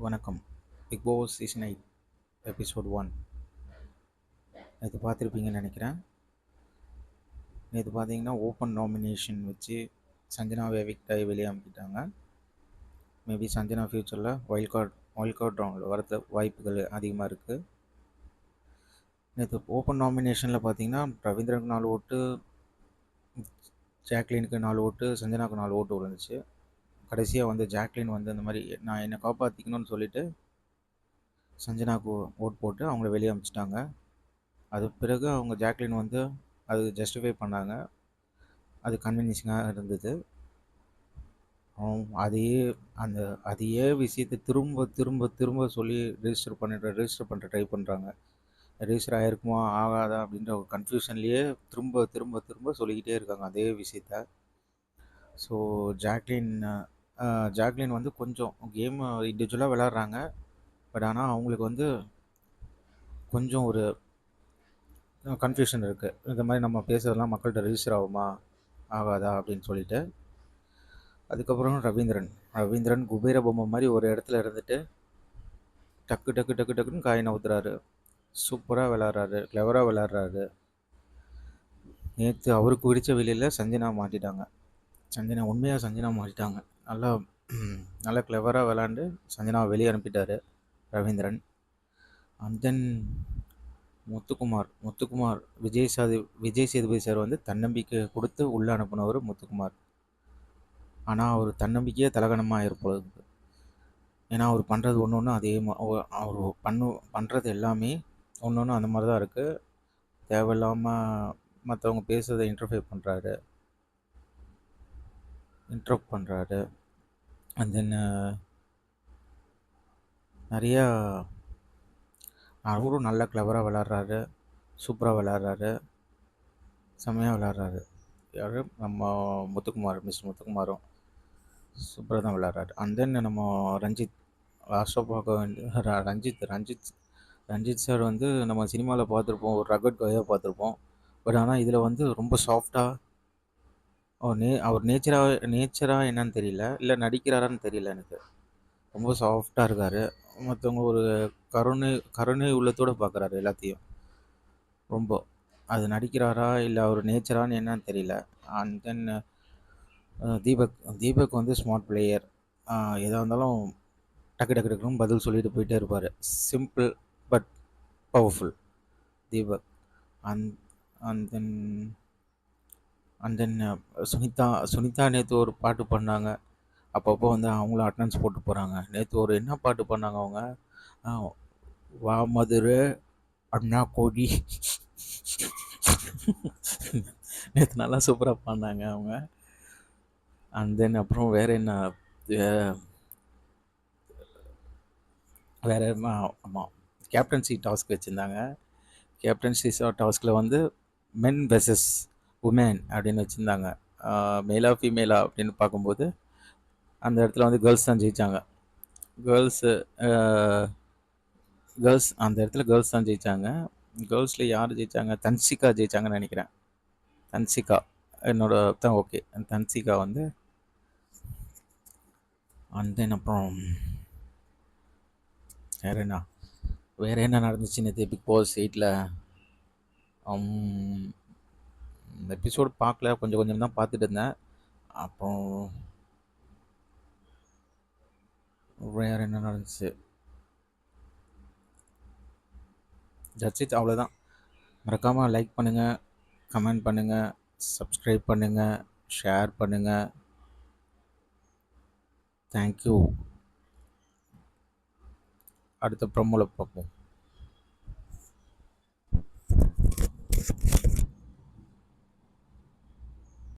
வணக்கம். Big Boss season 8 episode 1 நேற்று பார்த்துருப்பீங்கன்னு நினைக்கிறேன். நேற்று பார்த்தீங்கன்னா ஓப்பன் நாமினேஷன் வச்சு சஞ்சனாவை எவிக்ட் ஆகி வெளியே அனுப்பிட்டாங்க. மேபி சஞ்சனா ஃப்யூச்சரில் வைல்ட் கார்டு ரவுண்டில் வரது வாய்ப்புகள் அதிகமாக இருக்குது. நேற்று ஓப்பன் நாமினேஷனில் பார்த்தீங்கன்னா ரவீந்திரனுக்கு 4 ஓட்டு, ஜாக்லினுக்கு 4 ஓட்டு, சஞ்சனாவுக்கு 4 ஓட்டு விழுந்துச்சு. கடைசியாக வந்து ஜாக்லின் வந்து இந்த மாதிரி நான் என்னை காப்பாற்றிக்கணும்னு சொல்லிட்டு சஞ்சனாவுக்கு ஓட் போட்டு அவங்கள வெளியே அனுப்பிச்சிட்டாங்க. அது பிறகு அவங்க ஜாக்லின் வந்து அது ஜஸ்டிஃபை பண்ணாங்க. அது கன்வின்சிங்காக இருந்தது. அதையே அதையே விஷயத்தை திரும்ப திரும்ப திரும்ப சொல்லி ரெஜிஸ்டர் பண்ணுற ட்ரை பண்ணுறாங்க. ரெஜிஸ்டர் ஆகிருக்குமா ஆகாதா அப்படின்ற ஒரு கன்ஃபியூஷன்லேயே திரும்ப திரும்ப திரும்ப சொல்லிக்கிட்டே இருக்காங்க அதே விஷயத்த. ஸோ ஜாக்லின் வந்து கொஞ்சம் கேம் இண்டிவிஜுவலாக விளாட்றாங்க. பட் ஆனால் அவங்களுக்கு வந்து கொஞ்சம் ஒரு கன்ஃபியூஷன் இருக்குது. இந்த மாதிரி நம்ம பேசுறதெல்லாம் மக்கள்கிட்ட ரெஜிஸ்டர் ஆகுமா ஆகாதா அப்படின்னு சொல்லிட்டு. அதுக்கப்புறம் ரவீந்திரன் குபேர பொம்மை மாதிரி ஒரு இடத்துல இருந்துட்டு டக்கு டக்கு டக்கு டக்குன்னு காய் நவுத்துறாரு. சூப்பராக விளாட்றாரு, கிளவராக விளாட்றாரு. நேற்று அவருக்கு பிடிச்ச வெளியில் சஞ்சனா மாட்டிட்டாங்க. உண்மையாக சஞ்சனா மாட்டிட்டாங்க. நல்லா கிளவராக விளாண்டு சஞ்சனாவை வெளியே அனுப்பிட்டார் Ravindran. And then Muthukumar Vijay Sethupathi sir வந்து தன்னம்பிக்கை கொடுத்து உள்ளே அனுப்புனவர் முத்துக்குமார். ஆனால் அவர் தன்னம்பிக்கையே தலகணமாக இருப்பது. ஏன்னா அவர் பண்ணுறது ஒன்று அதே அவர் பண்ணுறது எல்லாமே ஒன்று அந்த மாதிரி தான் இருக்குது. தேவையில்லாமல் மற்றவங்க பேசுறதை இன்டர்ஃபேர் பண்ணுறாரு. அண்ட் தென் நிறையா அவரும் நல்லா கிளவராக விளாட்றாரு, சூப்பராக விளாட்றாரு, செம்மையாக விளாட்றாரு. யார் நம்ம மிஸ்டர் முத்துக்குமாரும் சூப்பராக தான் விளாட்றாரு. அண்ட் தென் நம்ம ரஞ்சித் லாஸ்ட்டாக பார்க்க வேண்டிய ரஞ்சித் சார் வந்து நம்ம சினிமாவில் பார்த்துருப்போம், ஒரு ரகட் கையாக பார்த்துருப்போம். பட் ஆனால் இதில் வந்து ரொம்ப சாஃப்டாக அவர் நேச்சராக என்னன்னு தெரியல, இல்லை நடிக்கிறாரான்னு தெரியல எனக்கு. ரொம்ப சாஃப்டாக இருக்கார். மற்றவங்க ஒரு கருணை உள்ளத்தோடு பார்க்குறாரு எல்லாத்தையும். ரொம்ப அது நடிக்கிறாரா இல்லை அவர் நேச்சரான்னு என்னன்னு தெரியல. அண்ட் தென் தீபக் வந்து ஸ்மார்ட் பிளேயர். எதாக இருந்தாலும் டக்கு டக்கு டக்குன்னு பதில் சொல்லிட்டு போயிட்டே இருப்பார். Simple but powerful Deepak. And then Sunita நேற்று ஒரு பாட்டு பண்ணாங்க. அப்பப்போ வந்து அவங்களும் அட்டனன்ஸ் போட்டு போகிறாங்க. நேற்று ஒரு என்ன பாட்டு பண்ணாங்க அவங்க, வா மதுரை அண்ணா கோடி. நேற்று நல்லா சூப்பராக பாடினாங்க அவங்க. அண்ட் தென் அப்புறம் வேறு என்ன ஆமாம், கேப்டன்சி டாஸ்க் வச்சுருந்தாங்க. கேப்டன்சி டாஸ்கில் வந்து மென் வெர்சஸ் உமன் அப்படின்னு வச்சுருந்தாங்க. மேலா ஃபீமேலா அப்படின்னு பார்க்கும்போது அந்த இடத்துல வந்து கேர்ள்ஸ் தான் ஜெயித்தாங்க. அந்த இடத்துல கேர்ள்ஸ் தான் ஜெயித்தாங்க. கேர்ள்ஸில் யார் ஜெயித்தாங்க? தன்சிகா ஜெயித்தாங்கன்னு நினைக்கிறேன். தன்சிகா என்னோட தான் ஓகே. தன்சிகா வந்து அண்ட் தென் அப்புறம் வேறு என்ன நடந்துச்சு நேற்று பிக் பாஸ் 8ல்? இந்த எபிசோடு பார்க்கல, கொஞ்சம் தான் பார்த்துட்டு இருந்தேன். அப்புறம் வேறு என்ன நடந்துச்சு? ஜட்ஜித் அவ்வளோதான். மறக்காமல் லைக் பண்ணுங்கள், கமெண்ட் பண்ணுங்கள், சப்ஸ்கிரைப் பண்ணுங்கள், ஷேர் பண்ணுங்கள். தேங்க்யூ. அடுத்த ப்ரோமோவில் பார்ப்போம்.